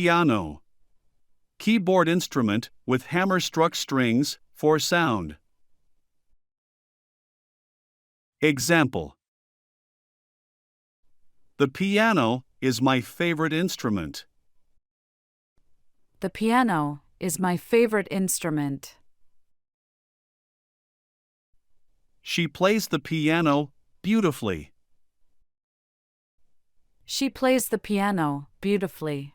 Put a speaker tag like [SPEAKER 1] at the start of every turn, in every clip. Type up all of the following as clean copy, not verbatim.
[SPEAKER 1] Piano. Keyboard instrument with hammer-struck strings for sound. Example: The piano is my favorite instrument.
[SPEAKER 2] The piano is my favorite instrument.
[SPEAKER 1] She plays the piano beautifully.
[SPEAKER 2] She plays the piano beautifully.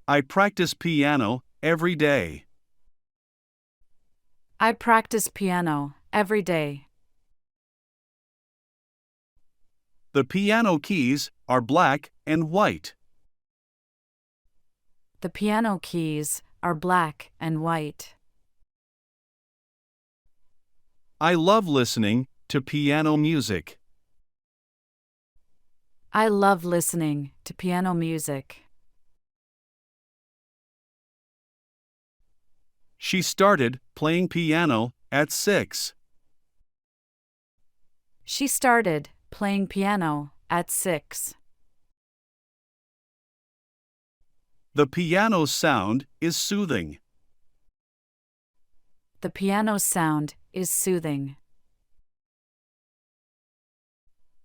[SPEAKER 1] I practice piano every day.
[SPEAKER 2] I practice piano every day.
[SPEAKER 1] The piano keys are black and white.
[SPEAKER 2] The piano keys are black and white.
[SPEAKER 1] I love listening to piano music.
[SPEAKER 2] I love listening to piano music.
[SPEAKER 1] She started playing piano at 6.
[SPEAKER 2] She started playing piano at 6.
[SPEAKER 1] The piano's sound is soothing.
[SPEAKER 2] The piano's sound is soothing.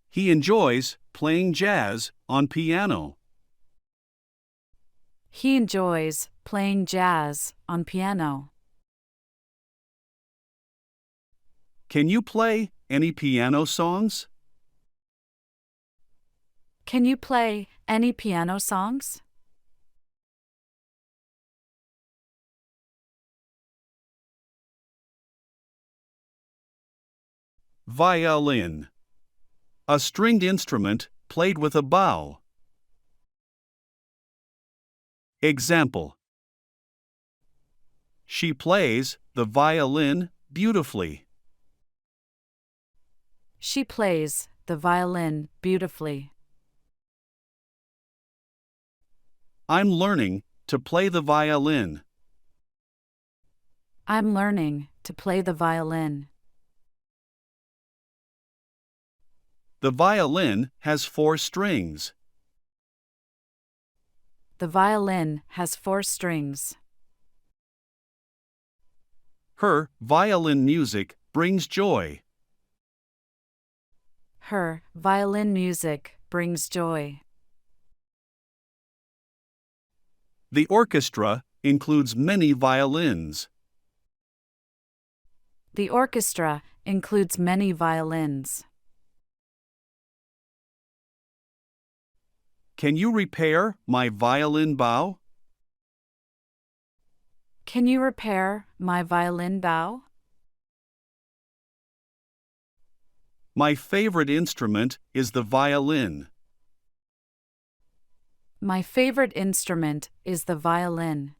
[SPEAKER 1] He enjoys playing jazz on piano.
[SPEAKER 2] He enjoys playing jazz on piano.
[SPEAKER 1] Can you play any piano songs?
[SPEAKER 2] Can you play any piano songs?
[SPEAKER 1] Violin. A stringed instrument played with a bow. Example: She plays the violin beautifully.
[SPEAKER 2] She plays the violin beautifully.
[SPEAKER 1] I'm learning to play the violin.
[SPEAKER 2] I'm learning to play the violin.
[SPEAKER 1] The violin has 4 strings.
[SPEAKER 2] The violin has 4 strings.
[SPEAKER 1] Her violin music brings joy.
[SPEAKER 2] Her violin music brings joy.
[SPEAKER 1] The orchestra includes many violins.
[SPEAKER 2] The orchestra includes many violins.
[SPEAKER 1] Can you repair my violin bow?
[SPEAKER 2] Can you repair my violin bow?
[SPEAKER 1] My favorite instrument is the violin.
[SPEAKER 2] My favorite instrument is the violin.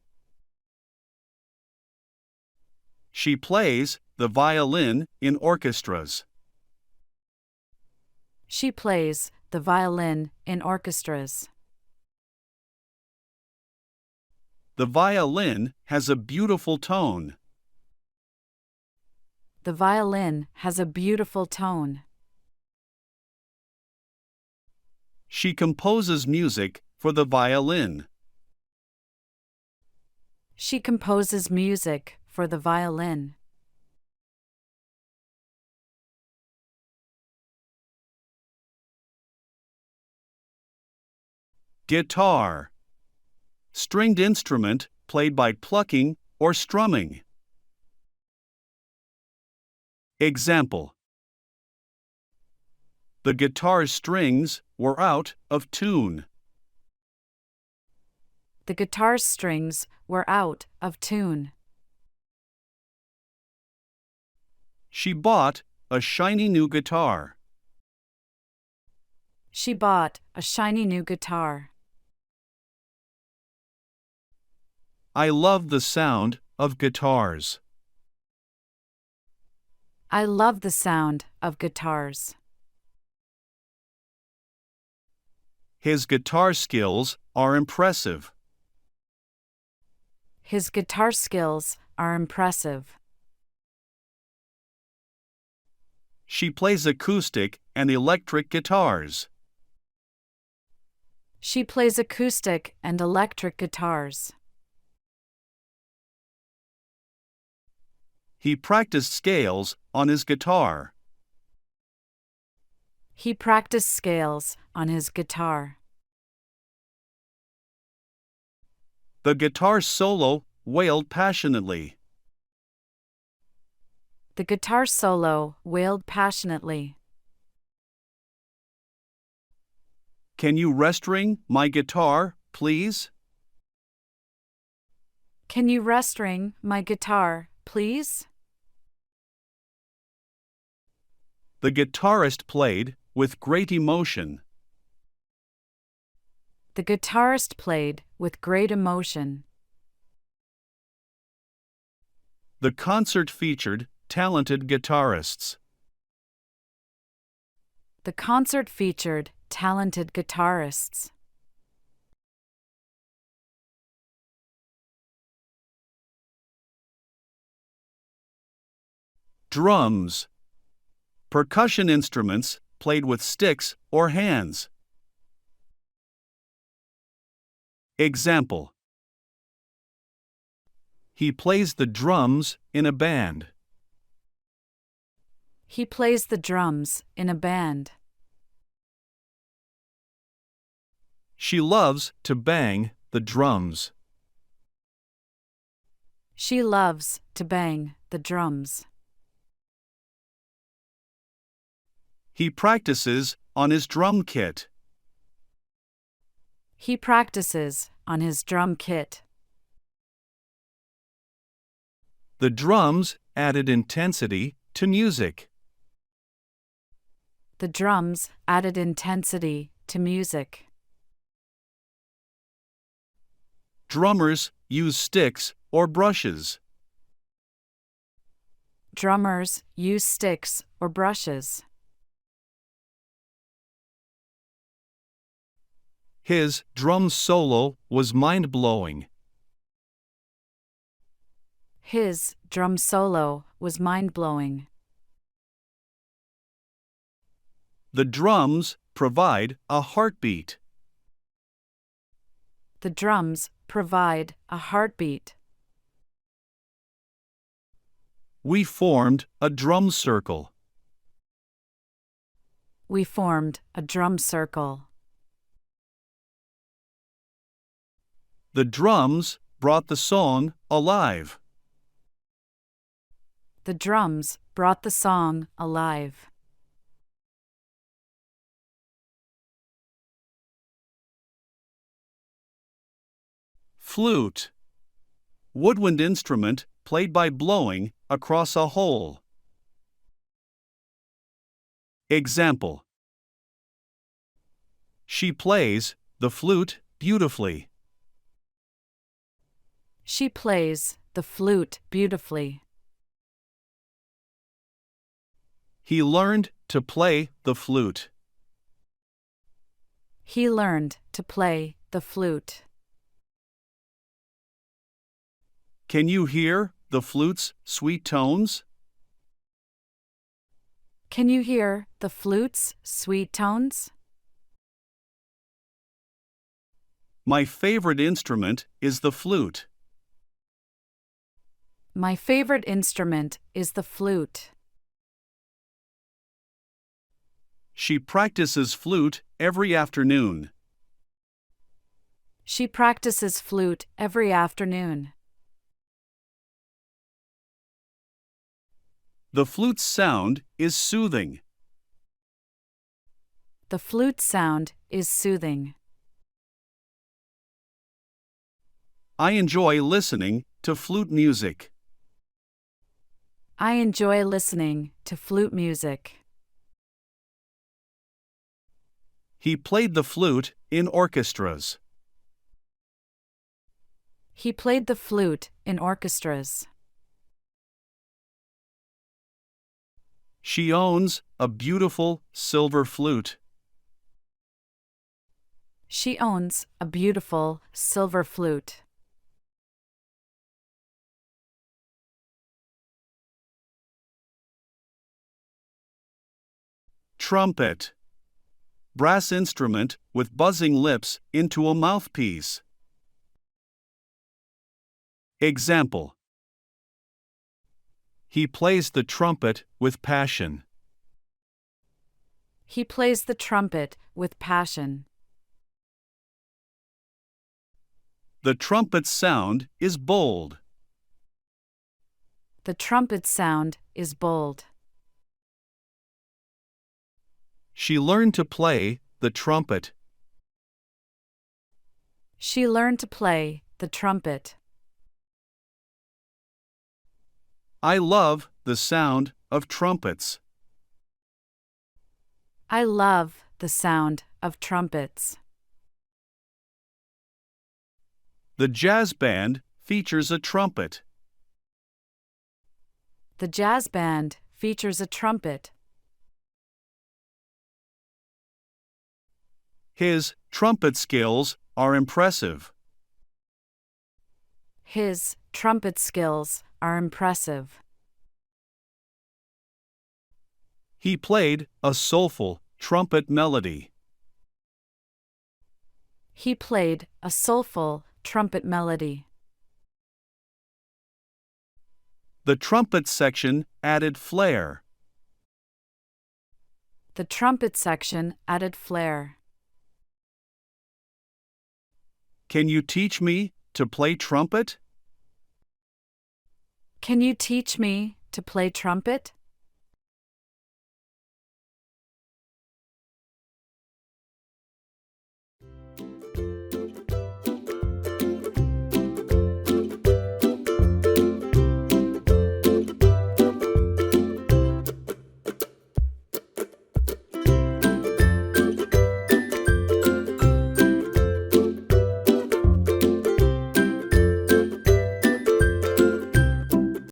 [SPEAKER 1] She plays the violin in orchestras.
[SPEAKER 2] She plays the violin in orchestras.
[SPEAKER 1] The violin has a beautiful tone.
[SPEAKER 2] The violin has a beautiful tone.
[SPEAKER 1] She composes music for the violin.
[SPEAKER 2] She composes music for the violin.
[SPEAKER 1] Guitar. Stringed instrument played by plucking or strumming. Example: The guitar's strings were out of tune.
[SPEAKER 2] The guitar's strings were out of tune.
[SPEAKER 1] She bought a shiny new guitar.
[SPEAKER 2] She bought a shiny new guitar.
[SPEAKER 1] I love the sound of guitars.
[SPEAKER 2] I love the sound of guitars.
[SPEAKER 1] His guitar skills are impressive.
[SPEAKER 2] His guitar skills are impressive.
[SPEAKER 1] She plays acoustic and electric guitars.
[SPEAKER 2] She plays acoustic and electric guitars.
[SPEAKER 1] He practiced scales on his guitar.
[SPEAKER 2] He practiced scales on his guitar.
[SPEAKER 1] The guitar solo wailed passionately.
[SPEAKER 2] The guitar solo wailed passionately.
[SPEAKER 1] Can you restring my guitar, please?
[SPEAKER 2] Can you restring my guitar, please?
[SPEAKER 1] The guitarist played with great emotion.
[SPEAKER 2] The guitarist played with great emotion.
[SPEAKER 1] The concert featured talented guitarists.
[SPEAKER 2] The concert featured talented guitarists.
[SPEAKER 1] Drums. Percussion instruments played with sticks or hands. Example. He plays the drums in a band.
[SPEAKER 2] He plays the drums in a band.
[SPEAKER 1] She loves to bang the drums.
[SPEAKER 2] She loves to bang the drums.
[SPEAKER 1] He practices on his drum kit.
[SPEAKER 2] He practices on his drum kit.
[SPEAKER 1] The drums added intensity to music.
[SPEAKER 2] The drums added intensity to music.
[SPEAKER 1] Drummers use sticks or brushes.
[SPEAKER 2] Drummers use sticks or brushes.
[SPEAKER 1] His drum solo was mind-blowing.
[SPEAKER 2] His drum solo was mind-blowing.
[SPEAKER 1] The drums provide a heartbeat.
[SPEAKER 2] The drums provide a heartbeat.
[SPEAKER 1] We formed a drum circle.
[SPEAKER 2] We formed a drum circle.
[SPEAKER 1] The drums brought the song alive.
[SPEAKER 2] The drums brought the song alive.
[SPEAKER 1] Flute. Woodwind instrument played by blowing across a hole. Example. She plays the flute beautifully.
[SPEAKER 2] She plays the flute beautifully.
[SPEAKER 1] He learned to play the flute.
[SPEAKER 2] He learned to play the flute.
[SPEAKER 1] Can you hear the flute's sweet tones?
[SPEAKER 2] Can you hear the flute's sweet tones?
[SPEAKER 1] My favorite instrument is the flute.
[SPEAKER 2] My favorite instrument is the flute.
[SPEAKER 1] She practices flute every afternoon.
[SPEAKER 2] She practices flute every afternoon.
[SPEAKER 1] The flute's sound is soothing.
[SPEAKER 2] The flute sound is soothing.
[SPEAKER 1] I enjoy listening to flute music.
[SPEAKER 2] I enjoy listening to flute music.
[SPEAKER 1] He played the flute in orchestras.
[SPEAKER 2] He played the flute in orchestras.
[SPEAKER 1] She owns a beautiful silver flute.
[SPEAKER 2] She owns a beautiful silver flute.
[SPEAKER 1] Trumpet. brass instrument with buzzing lips into a mouthpiece. Example: He plays the trumpet with passion.
[SPEAKER 2] He plays the trumpet with passion.
[SPEAKER 1] The trumpet's sound is bold.
[SPEAKER 2] The trumpet's sound is bold.
[SPEAKER 1] She learned to play the trumpet.
[SPEAKER 2] She learned to play the trumpet.
[SPEAKER 1] I love the sound of trumpets.
[SPEAKER 2] I love the sound of trumpets.
[SPEAKER 1] The jazz band features a trumpet.
[SPEAKER 2] The jazz band features a trumpet.
[SPEAKER 1] His trumpet skills are impressive.
[SPEAKER 2] His trumpet skills are impressive.
[SPEAKER 1] He played a soulful trumpet melody.
[SPEAKER 2] He played a soulful trumpet melody.
[SPEAKER 1] The trumpet section added flair.
[SPEAKER 2] The trumpet section added flair.
[SPEAKER 1] Can you teach me to play trumpet?
[SPEAKER 2] Can you teach me to play trumpet?